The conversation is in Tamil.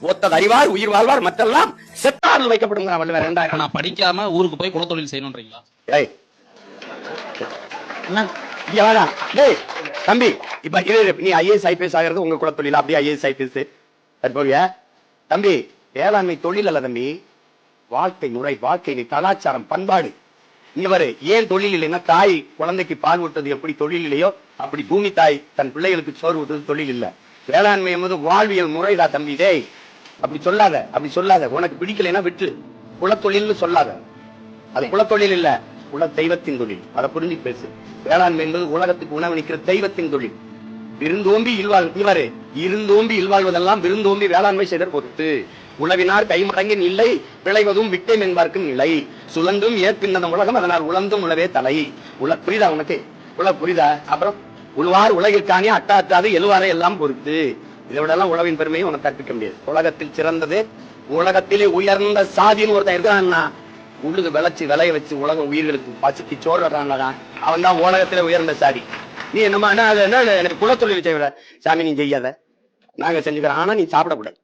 ஒத்தது அறிவார் உயிர் வாழ்வார் மற்றெல்லாம் செத்தாரில் வைக்கப்படும் வள்ளுவர். 2000 நான் படிக்காம ஊருக்கு போய் குலத்தொழில் செய்யணும்ன்றீங்களா? தம்பி இப்ப நீ ஐஏஎஸ் ஐபிஎஸ் ஆகிறது உங்க குலத்தொழில், அப்படியே ஐஏஎஸ் ஐபிஎஸ் போவிய தம்பி. வேளாண்மை தொழில் அல்ல தம்பி, வாழ்க்கை முறை, வாழ்க்கை கலாச்சாரம், பண்பாடு. இவர் ஏன் தொழில் இல்லைன்னா, தாய் குழந்தைக்கு பால் ஊட்டுறது எப்படி தொழில் இல்லையோ அப்படி பூமி தாய் தன் பிள்ளைகளுக்கு சோறு ஊட்டுறது தொழில் இல்ல. வேளாண்மை என்பது வாழ்வியல் முறைதா தம்பி. டேய் அப்படி சொல்லாத. உனக்கு பிடிக்கலைன்னா விட்டு. குலத்தொழில்னு சொல்லாத. அது குலத்தொழில் இல்ல, குல தெய்வத்தின் தொழில். அதை புரிஞ்சு பேசு. வேளாண்மை என்பது உலகத்துக்கு உணவளிக்கிற தெய்வத்தின் தொழில். விருந்தோம்பி இல்வாழ்வு, இருந்தோம்பி இல்வாழ்வதெல்லாம் விருந்தோம்பி வேளாண்மை செய்தற் பொறுத்து. உழவினார் கைமடங்கின் இல்லை, விளைவதும் விட்டேன் என்பார்க்கும் இல்லை. சுழந்தும் ஏற்பின்னதம் உலகம், அதனால் உழந்தும் உழவே தலை. புரியுதா உனக்கு? புரியுதா? அப்புறம் உழுவார் உலகிற்கானே அட்டாற்றாது எழுவாரை எல்லாம் பொறுத்து. இதை விட எல்லாம் உழவின் பெருமையை உனக்கு கற்பிக்க முடியாது. உலகத்தில் சிறந்தது, உலகத்திலே உயர்ந்த சாதின்னு ஒருத்தன் இருக்கான்னா, உழுது விளைச்சு விளைய வச்சு உலகம் உயிர்களுக்கு பசுக்கி சோறு வர்றான்லடா, அவன் தான் உலகத்திலே உயர்ந்த சாதி. நீ என்னமா என்ன குலத்தொழில் செய்வ? சாமி நீ செய்யாத, நாங்க செஞ்சுக்கிறோம், ஆனா நீ சாப்பிடக்கூடாது.